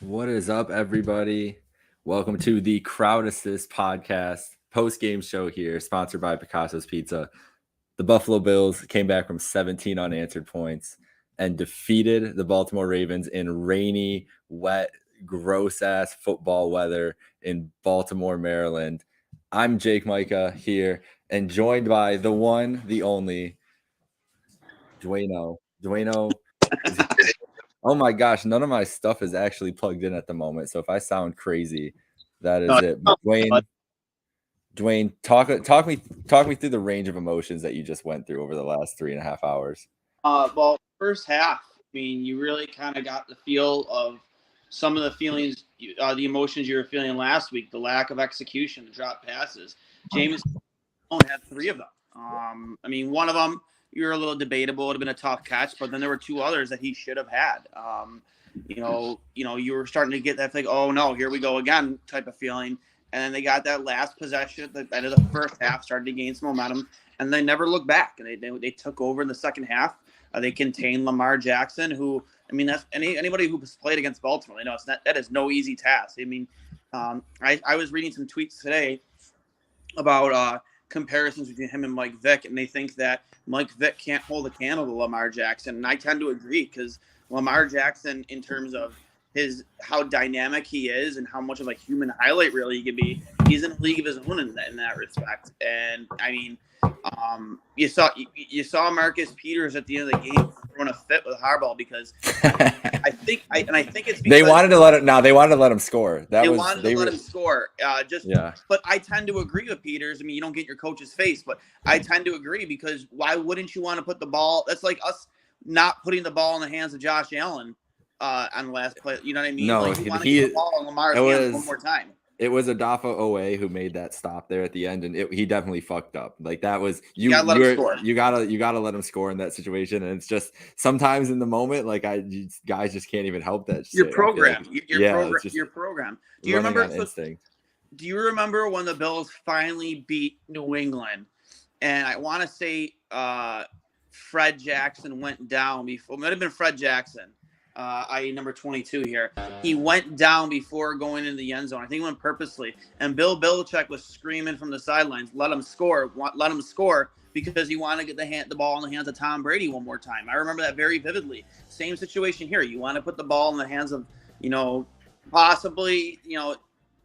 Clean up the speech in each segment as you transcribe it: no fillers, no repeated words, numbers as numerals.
What is up, everybody? Welcome to the Crowd Assist podcast post-game show here, sponsored by Picasso's Pizza. The Buffalo Bills came back from 17 unanswered points and defeated the Baltimore Ravens in rainy, wet, gross-ass football weather in Baltimore, Maryland. I'm Jake Micah here and joined by the one, the only, Dueno. Oh my gosh, none of my stuff is actually plugged in at the moment. So if I sound crazy, that is it. But Dwayne, talk me through the range of emotions that you just went through over the last 3.5 hours. Well, first half, I mean, you really kind of got the feel of some of the feelings, the emotions you were feeling last week, the lack of execution, the drop passes. James had 3 of them. I mean, one of them, you were a little debatable. It would have been a tough catch, but then there were 2 others that he should have had. You were starting to get that thing, oh no, here we go again type of feeling. And then they got that last possession at the end of the first half, started to gain some momentum, and they never looked back. And they took over in the second half. They contained Lamar Jackson, who, I mean, that's anybody who's played against Baltimore, they know that is no easy task. I mean, I was reading some tweets today about comparisons between him and Mike Vick, and they think that Mike Vick can't hold a candle to Lamar Jackson. And I tend to agree, because Lamar Jackson, in terms of how dynamic he is and how much of a human highlight really he could be, he's in a league of his own in that respect. And I mean, you saw Marcus Peters at the end of the game throwing a fit with Harbaugh, because I think it's because they wanted to let him. They wanted to let him score. They wanted to let him score. But I tend to agree with Peters. I mean, you don't get your coach's face, but I tend to agree, because why wouldn't you want to put the ball? That's like us not putting the ball in the hands of Josh Allen on the last play. You know what I mean? No, like, you want to get the ball in Lamar's hands one more time. It was Adolfo Owe who made that stop there at the end, and he definitely fucked up. Like, that was you gotta let him score in that situation. And it's just sometimes in the moment, like, guys just can't even help that. Your program. Your program. Do you remember? Do you remember when the Bills finally beat New England? And I want to say Fred Jackson went down before. It might have been Fred Jackson. I.e. number 22 here. He went down before going into the end zone. I think he went purposely. And Bill Belichick was screaming from the sidelines, let him score, because he wanted to get the ball in the hands of Tom Brady one more time. I remember that very vividly. Same situation here. You want to put the ball in the hands of, possibly,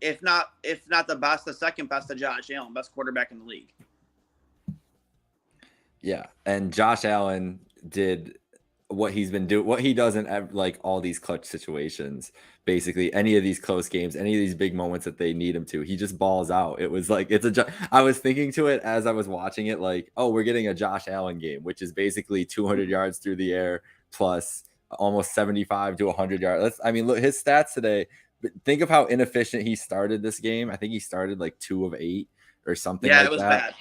if not the best, the second best of Josh Allen, best quarterback in the league. Yeah, and Josh Allen did what he's been doing, what he does in like all these clutch situations, basically any of these close games, any of these big moments that they need him to, he just balls out. It was like, I was thinking to it as I was watching it, like, oh, we're getting a Josh Allen game, which is basically 200 yards through the air plus almost 75 to 100 yards. Look, his stats today, but think of how inefficient he started this game. I think he started like 2 of 8 or something. Yeah, like it was bad.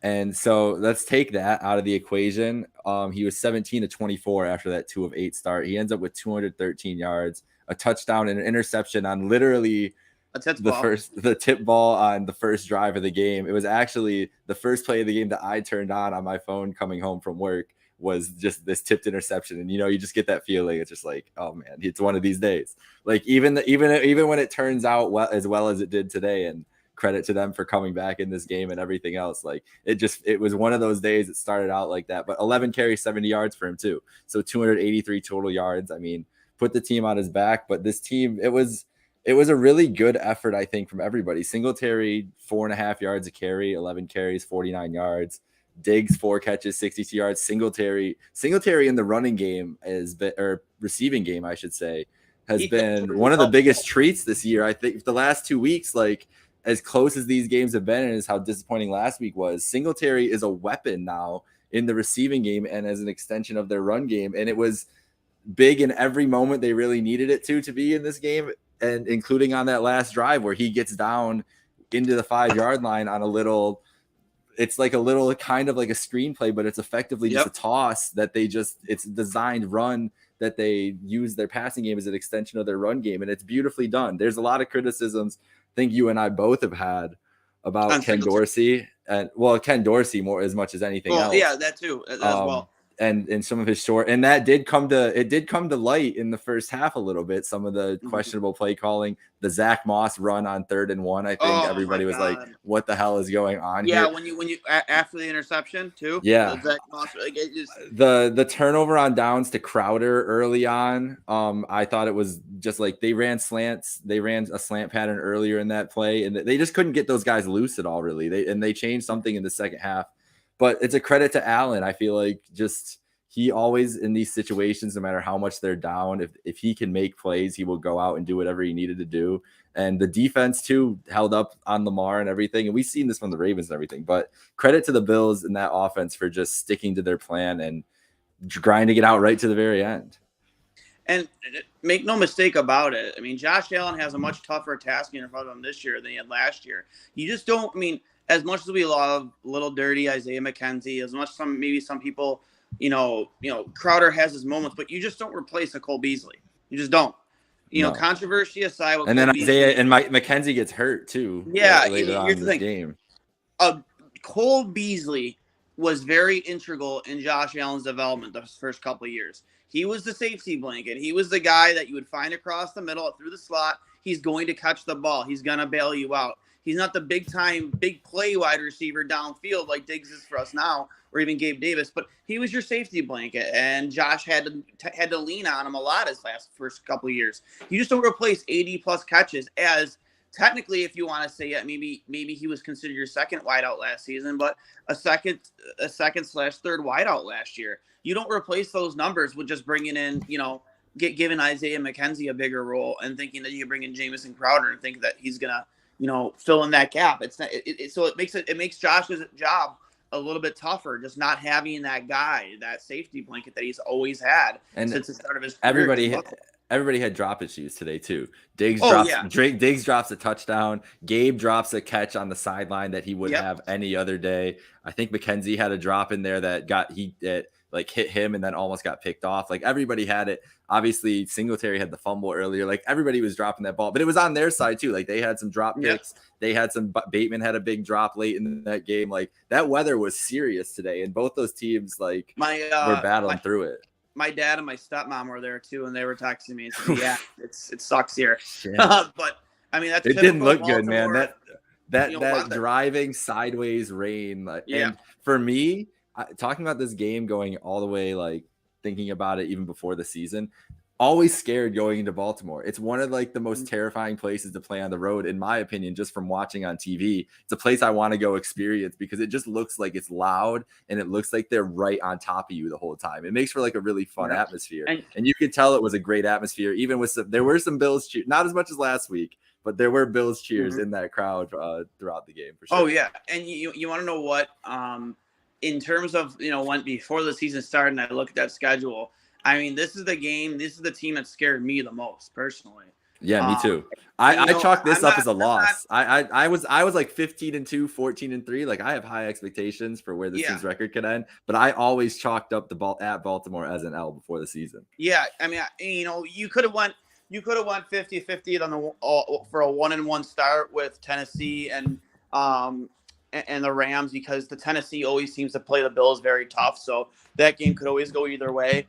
And so let's take that out of the equation. He was 17 to 24 after that 2 of 8 start. He ends up with 213 yards, a touchdown, and an interception on literally the tip ball on the first drive of the game. It was actually the first play of the game that I turned on my phone coming home from work, was just this tipped interception. And you just get that feeling. It's just like, oh man, it's one of these days. Like even when it turns out as well as it did today, and credit to them for coming back in this game and everything else. Like, it was one of those days. It started out like that, but 11 carries, 70 yards for him too. So 283 total yards. I mean, put the team on his back, but this team, it was a really good effort, I think, from everybody. Singletary, 4.5 yards a carry, 11 carries, 49 yards. Diggs, 4 catches, 62 yards. Singletary in the running game or receiving game, I should say, has been one of the biggest treats this year. I think the last 2 weeks, like, as close as these games have been, and as how disappointing last week was, Singletary is a weapon now in the receiving game and as an extension of their run game. And it was big in every moment they really needed it to be in this game, and including on that last drive where he gets down into the 5-yard line on it's like a little kind of like a screenplay, but it's effectively just a toss that it's a designed run that they use their passing game as an extension of their run game. And it's beautifully done. There's a lot of criticisms I think you and I both have had about Ken Dorsey, and Ken Dorsey more as much as anything else. Yeah, that too as well. and some of his short, and that did come to light in the first half a little bit. Some of the questionable play calling, the Zach Moss run on 3rd and 1. I think everybody was like, "What the hell is going on here?" Yeah, when you after the interception too. Yeah, Zach Moss, like, it just... the turnover on downs to Crowder early on. I thought it was just like they ran slants. They ran a slant pattern earlier in that play, and they just couldn't get those guys loose at all. Really, they changed something in the second half. But it's a credit to Allen. I feel like just he always in these situations, no matter how much they're down, if he can make plays, he will go out and do whatever he needed to do. And the defense too held up on Lamar and everything. And we've seen this from the Ravens and everything. But credit to the Bills and that offense for just sticking to their plan and grinding it out right to the very end. And make no mistake about it. I mean, Josh Allen has a much tougher task in front of him this year than he had last year. You just don't. I mean, as much as we love little dirty Isaiah McKenzie, as much as some people, Crowder has his moments, but you just don't replace a Cole Beasley. You just don't. Controversy aside, and then Isaiah and McKenzie gets hurt too. Yeah, later on in this game. Cole Beasley was very integral in Josh Allen's development the first couple of years. He was the safety blanket. He was the guy that you would find across the middle through the slot. He's going to catch the ball. He's going to bail you out. He's not the big play wide receiver downfield like Diggs is for us now, or even Gabe Davis, but he was your safety blanket, and Josh had to lean on him a lot his first couple of years. You just don't replace 80+ catches as technically, if you want to say it, maybe he was considered your second wideout last season, but a second/third wideout last year. You don't replace those numbers with just bringing in, giving Isaiah McKenzie a bigger role and thinking that you bring in Jamison Crowder and think that he's gonna fill in that gap. It's not. So it makes Josh's job a little bit tougher, just not having that guy, that safety blanket that he's always had since the start of his career. Everybody had drop issues today too. Diggs drops a touchdown. Gabe drops a catch on the sideline that he would have any other day. I think McKenzie had a drop in there that hit him and then almost got picked off. Like everybody had it. Obviously, Singletary had the fumble earlier. Like everybody was dropping that ball, but it was on their side too. Like they had some drop picks. They had some. Bateman had a big drop late in that game. Like that weather was serious today, and both those teams were battling through it. My dad and my stepmom were there too, and they were texting me. So, yeah, it sucks here. But I mean, it didn't look good, man. That driving sideways rain. And for me, talking about this game going all the way, thinking about it even before the season, always scared going into Baltimore. It's one of the most terrifying places to play on the road, in my opinion, just from watching on TV. It's a place I want to go experience because it just looks like it's loud and it looks like they're right on top of you the whole time. It makes for a really fun atmosphere. And you could tell it was a great atmosphere, even with there were some Bills cheers, not as much as last week, but there were Bills cheers in that crowd throughout the game for sure. Oh yeah. And you want to know what, in terms of, when before the season started and I look at that schedule, I mean, this is the team that scared me the most personally. Yeah, me too. I chalked this up as a loss. I was 15-2, 14-3. Like I have high expectations for where this team's record could end, but I always chalked up the ball at Baltimore as an L before the season. Yeah, I mean, you could have went 50-50 on for a 1-1 start with Tennessee and the Rams, because the Tennessee always seems to play the Bills very tough. So that game could always go either way.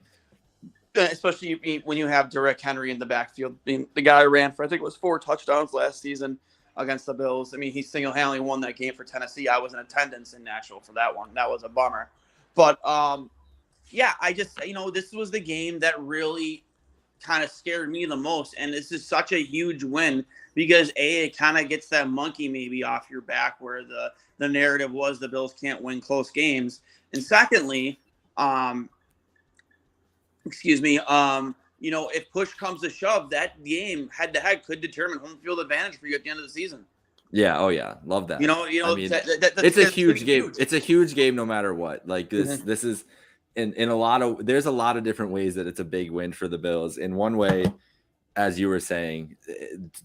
Especially when you have Derrick Henry in the backfield. The guy ran for, I think it was 4 touchdowns last season against the Bills. I mean, he single-handedly won that game for Tennessee. I was in attendance in Nashville for that one. That was a bummer. But, I just, this was the game that really kind of scared me the most. And this is such a huge win because, it kind of gets that monkey maybe off your back where the narrative was the Bills can't win close games. And secondly, if push comes to shove, that game head-to-head could determine home field advantage for you at the end of the season. Yeah. Oh yeah. Love that. I mean, it's a huge game. It's a huge game no matter what. Like this is in there's a lot of different ways that it's a big win for the Bills. In one way, as you were saying,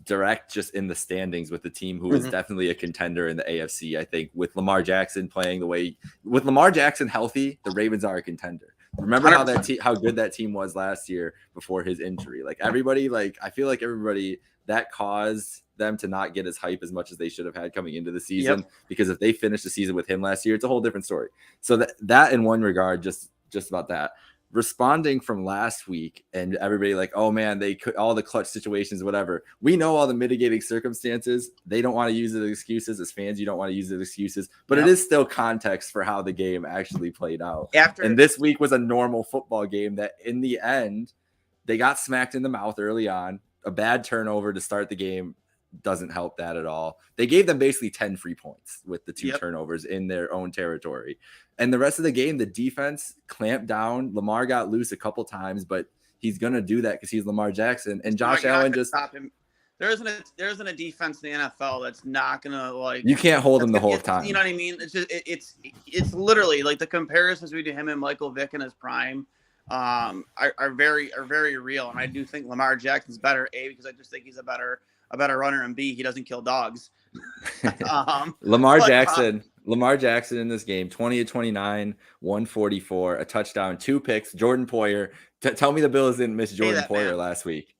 direct just in the standings with the team who is definitely a contender in the AFC. I think with Lamar Jackson playing with Lamar Jackson healthy, the Ravens are a contender. Remember how good that team was last year before his injury. I feel like everybody that caused them to not get as hype as much as they should have had coming into the season, because if they finished the season with him last year, it's a whole different story. So that in one regard, just just about that. Responding from last week and everybody like, oh man, they could all the clutch situations, whatever. We know all the mitigating circumstances. They don't want to use it as excuses. As fans, you don't want to use it as excuses, but it is still context for how the game actually played out. And this week was a normal football game that in the end, they got smacked in the mouth early on. A bad turnover to start the game doesn't help that at all. They gave them basically 10 free points with the 2 turnovers in their own territory. And the rest of the game, the defense clamped down. Lamar got loose a couple times, but he's going to do that because he's Lamar Jackson. And Josh Allen just stop him. There isn't a defense in the NFL that's not going to like. You can't hold him the whole time. You know what I mean? It's just it's literally like the comparisons between him and Michael Vick in his prime are very real. And I do think Lamar Jackson's better, A, because I just think he's a better runner, and B, he doesn't kill dogs. Lamar Jackson in this game, 20-29, 144, a touchdown, 2 picks. Jordan Poyer. Tell me the Bills didn't miss Jordan Poyer last week.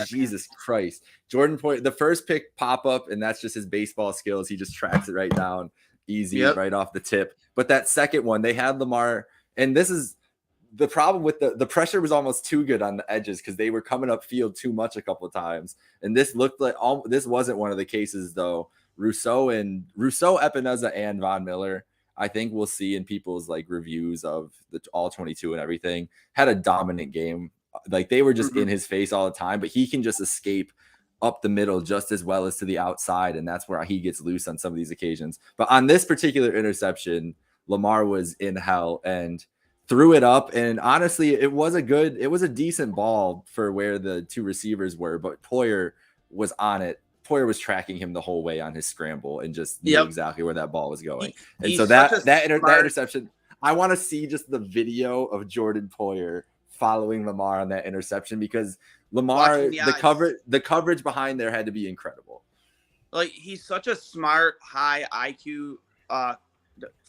Jesus Christ. Jordan Poyer, the first pick pop up, and that's just his baseball skills. He just tracks it right down, easy, right off the tip. But that second one, they had Lamar, and this is the problem with the pressure was almost too good on the edges because they were coming up field too much a couple of times. And this looked like this wasn't one of the cases though. Rousseau, Epineza, and Von Miller, I think we'll see in people's like reviews of the all 22 and everything, had a dominant game. Like they were just in his face all the time, but he can just escape up the middle just as well as to the outside. And that's where he gets loose on some of these occasions. But on this particular interception, Lamar was in hell and threw it up. And honestly, it was a decent ball for where the 2 receivers were, but Poyer was on it. Poyer was tracking him the whole way on his scramble and just knew exactly where that ball was going. And so that interception, I want to see just the video of Jordan Poyer following Lamar on that interception, because Lamar, the coverage behind there had to be incredible. Like he's such a smart, high IQ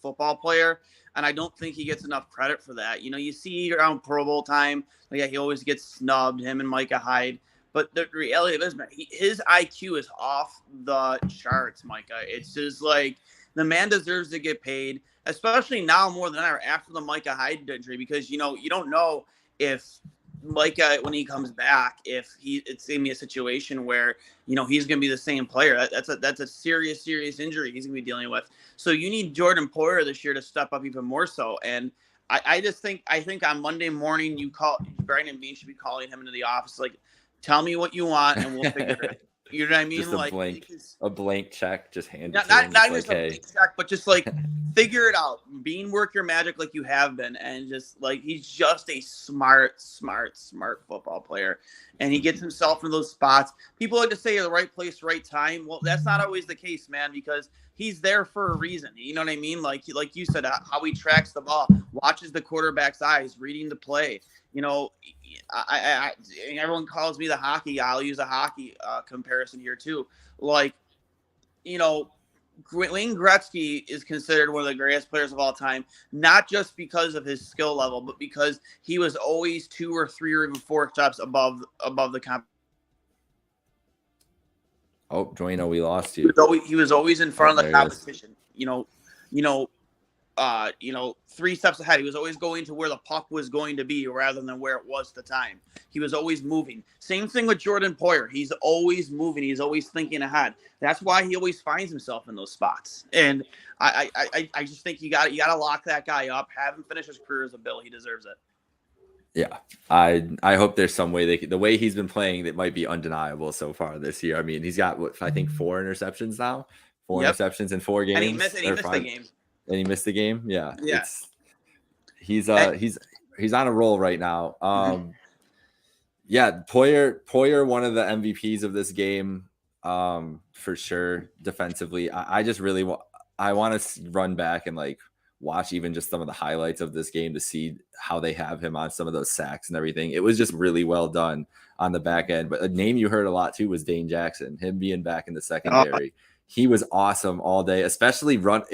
football player, and I don't think he gets enough credit for that. You know, you see around Pro Bowl time, he always gets snubbed, him and Micah Hyde. But the reality of it is, man, his IQ is off the charts, Micah. It's just like the man deserves to get paid, especially now more than ever after the Micah Hyde injury, because, you know, you don't know if Micah, when he comes back, if it's going to be a situation where, you know, he's going to be the same player. That's a serious injury he's going to be dealing with. So you need Jordan Poyer this year to step up even more so. And I think on Monday morning, Brandon Beane should be calling him into the office, like, tell me what you want and we'll figure it out. You know what I mean? Just like a blank check, just hand it not him, just like, a blank check, but just like figure it out. Bean, work your magic like you have been, and just like he's just a smart football player, and he gets himself in those spots. People like to say the right place, right time. Well, that's not always the case, man, because he's there for a reason. You know what I mean? Like you said, how he tracks the ball, watches the quarterback's eyes, reading the play. You know, I everyone calls me the hockey guy. I'll use a hockey comparison here too. Like, you know, Wayne Gretzky is considered one of the greatest players of all time, not just because of his skill level, but because he was always 2 or 3 or even 4 steps above the comp. Oh, Joino, we lost you. He was always in front of the competition. You know, 3 steps ahead. He was always going to where the puck was going to be rather than where it was at the time. He was always moving. Same thing with Jordan Poyer. He's always moving. He's always thinking ahead. That's why he always finds himself in those spots. And I just think you got to lock that guy up, have him finish his career as a Bill. He deserves it. Yeah, I hope there's some way the way he's been playing that might be undeniable so far this year. I mean, he's got I think 4 interceptions now, 4 interceptions in 4 games. And he missed the game. And he missed the game. Yeah. He's on a roll right now. Yeah, Poyer, one of the MVPs of this game, for sure. Defensively, I just really want to run back and like watch even just some of the highlights of this game to see how they have him on some of those sacks and everything. It was just really well done on the back end. But a name you heard a lot too was Dane Jackson. Him being back in the secondary, he was awesome all day, especially run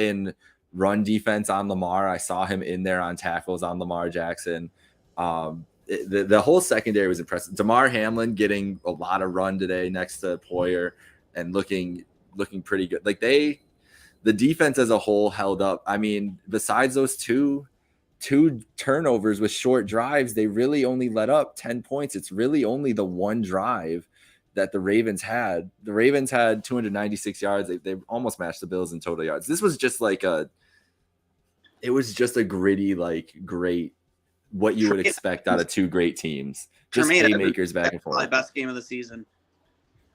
defense on Lamar. I saw him in there on tackles on Lamar Jackson. The whole secondary was impressive. Damar Hamlin getting a lot of run today next to Poyer and looking pretty good. Like the defense as a whole held up. I mean, besides those two 2 turnovers with short drives, they really only let up 10 points. It's really only the one drive that the Ravens had. The Ravens had 296 yards. They almost matched the Bills in total yards. This was just like it was just a gritty, like great, what you would expect out of 2 great teams. Just haymakers back and forth. Probably best game of the season.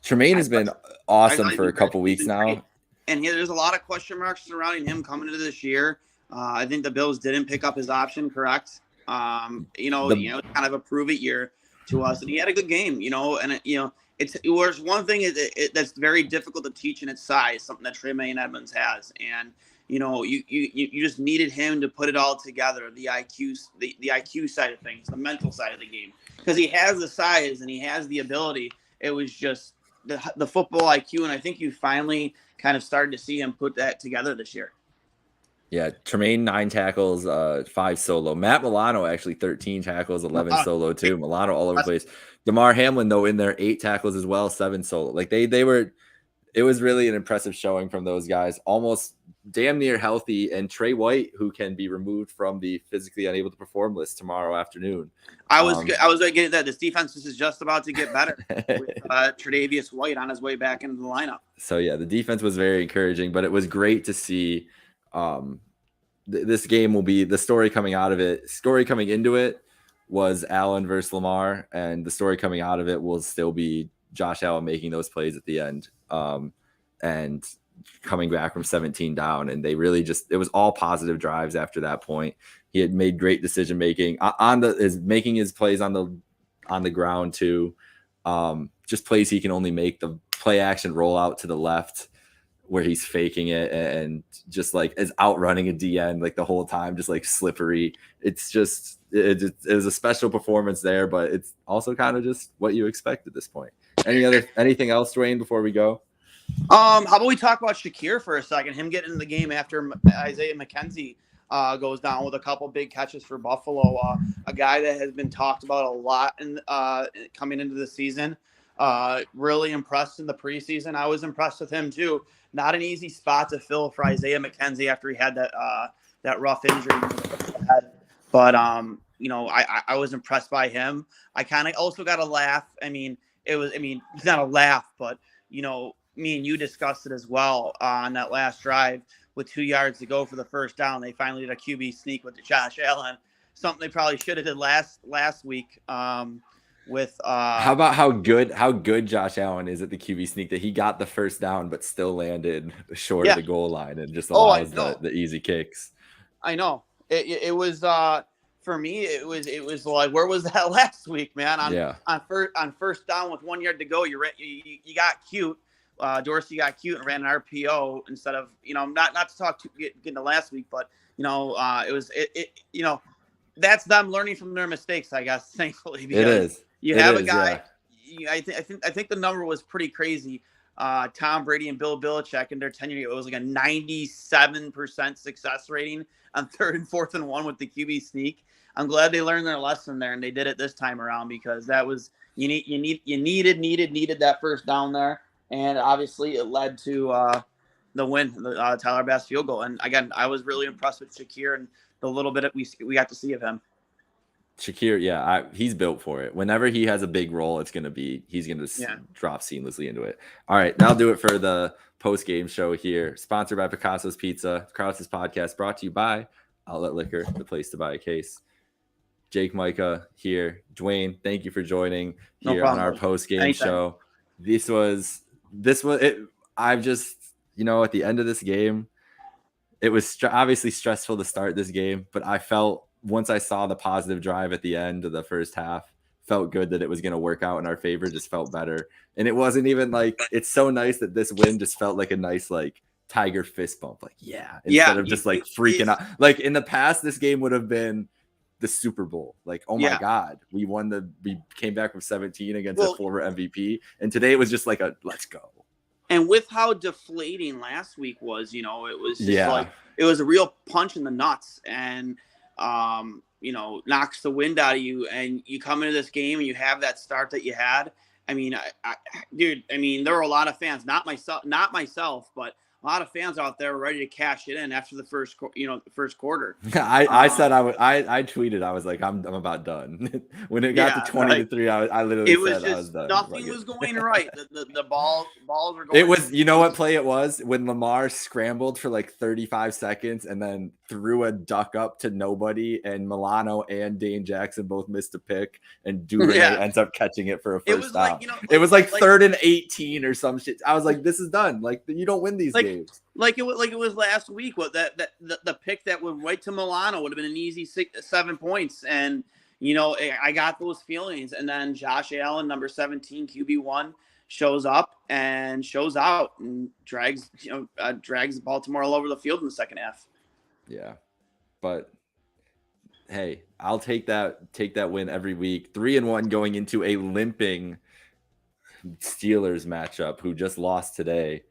Tremaine has been awesome for a couple weeks now. Great. And there's a lot of question marks surrounding him coming into this year. I think the Bills didn't pick up his option, correct? Kind of a prove it year to us, and he had a good game. There's one thing that's very difficult to teach in its size, something that Tremaine Edmonds has, and you just needed him to put it all together, the IQ side of things, the mental side of the game, because he has the size and he has the ability. It was just the football IQ, and I think you finally kind of started to see him put that together this year. Yeah, Tremaine 9 tackles, 5 solo. Matt Milano actually 13 tackles, 11 solo too. Milano all over the place. DeMar Hamlin though in there 8 tackles as well, 7 solo. Like they were. It was really an impressive showing from those guys. Almost damn near healthy, and Trey White, who can be removed from the physically unable to perform list tomorrow afternoon. I was getting that this defense is just about to get better with Tre'Davious White on his way back into the lineup. So yeah, the defense was very encouraging, but it was great to see. This game will be the story coming out of it. Story coming into it was Allen versus Lamar, and the story coming out of it will still be Josh Allen making those plays at the end, and coming back from 17 down. And they really it was all positive drives after that point. He had made great decision making making his plays on the ground too. Just plays he can only make. The play action rollout to the left where he's faking it and just like is outrunning a DN like the whole time, just like slippery. It's just it was a special performance there, but it's also kind of just what you expect at this point. Anything else, Dwayne, before we go? How about we talk about Shakir for a second? Him getting in the game after Isaiah McKenzie goes down with a couple big catches for Buffalo. A guy that has been talked about a lot in coming into the season. Really impressed in the preseason. I was impressed with him too. Not an easy spot to fill for Isaiah McKenzie after he had that rough injury. But I was impressed by him. I kind of also got a laugh. It's not a laugh, but me and you discussed it as well on that last drive with 2 yards to go for the first down. They finally did a QB sneak with Josh Allen, something they probably should have did last week. How about how good Josh Allen is at the QB sneak, that he got the first down but still landed short of the goal line and just allows the easy kicks. I know it was for me. It was like, where was that last week, man? On first down with 1 yard to go, you got cute. Dorsey got cute and ran an RPO instead of not to talk to getting to last week, but that's them learning from their mistakes, I guess. Thankfully, because it is. You have a guy. Yeah. I think the number was pretty crazy. Tom Brady and Bill Belichick in their tenure, it was like a 97% success rating on 3rd and 4th and 1 with the QB sneak. I'm glad they learned their lesson there and they did it this time around, because that was you needed that first down there, and obviously it led to the win, the Tyler Bass field goal. And again, I was really impressed with Shakir and the little bit we got to see of him. Shakir, he's built for it. Whenever he has a big role, he's going to drop seamlessly into it. All right, that'll do it for the post-game show here. Sponsored by Picasso's Pizza, Krause's podcast, brought to you by Outlet Liquor, the place to buy a case. Jake Micah here. Dwayne, thank you for joining here on our post-game show. This was it. I've just, at the end of this game, it was obviously stressful to start this game, but I felt, once I saw the positive drive at the end of the first half, felt good that it was going to work out in our favor, just felt better. And it wasn't even like, it's so nice that this win just felt like a nice, like, Tiger fist bump. Like, instead of just like freaking out. Like in the past, this game would have been the Super Bowl. Like, oh my God, we came back from 17 against a former MVP. And today it was just like let's go. And with how deflating last week was, it was just like, it was a real punch in the nuts. And, knocks the wind out of you, and you come into this game and you have that start that you had. I mean, dude, there were a lot of fans, not myself, but a lot of fans out there were ready to cash it in after the first quarter. I said I tweeted, I was like, I'm about done. When it got to 20-3, I literally said I was done. Nothing was going right. The balls were going. It was, you know what play it was? When Lamar scrambled for like 35 seconds and then threw a duck up to nobody, and Milano and Dane Jackson both missed a pick, and Duvernay ends up catching it for a first down. It was like 3rd and 18 or some shit. I was like, this is done. Like, you don't win these games. Like it was last week. What the pick that went right to Milano would have been an easy 7 points, and I got those feelings. And then Josh Allen, number 17, QB1, shows up and shows out and drags Baltimore all over the field in the second half. Yeah, but hey, I'll take that win every week. 3-1 going into a limping Steelers matchup, who just lost today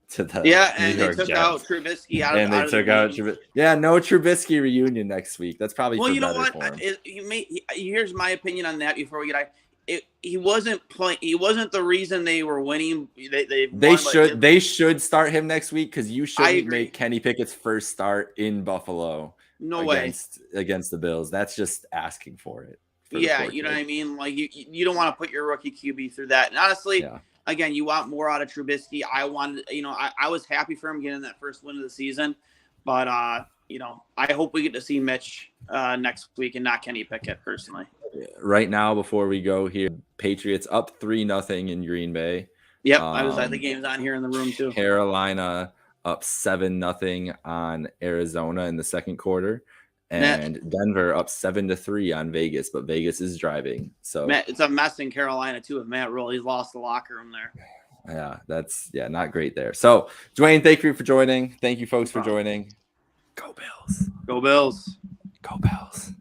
to the and they took out Trubisky out of Trubisky. Yeah, no Trubisky reunion next week. That's probably for better for him. Here's my opinion on that before we get he wasn't playing. He wasn't the reason they were winning. They should start him next week, because you shouldn't make Kenny Pickett's first start in Buffalo. No against the Bills. That's just asking for it. Yeah, you know what I mean? Like, you don't want to put your rookie QB through that. And honestly, again, you want more out of Trubisky. I wanted, I was happy for him getting that first win of the season, but I hope we get to see Mitch next week and not Kenny Pickett personally. Right now, before we go here, Patriots up 3-0 in Green Bay. Yep, I was at the game's on here in the room too. Carolina up 7-0 on Arizona in the second quarter, and Denver up 7-3 on Vegas. But Vegas is driving, so it's a mess in Carolina too. With Matt Rule, he's lost the locker room there. Yeah, that's not great there. So, Dwayne, thank you for joining. Thank you, folks, for joining. Go Bills. Go Bills. Go Bills.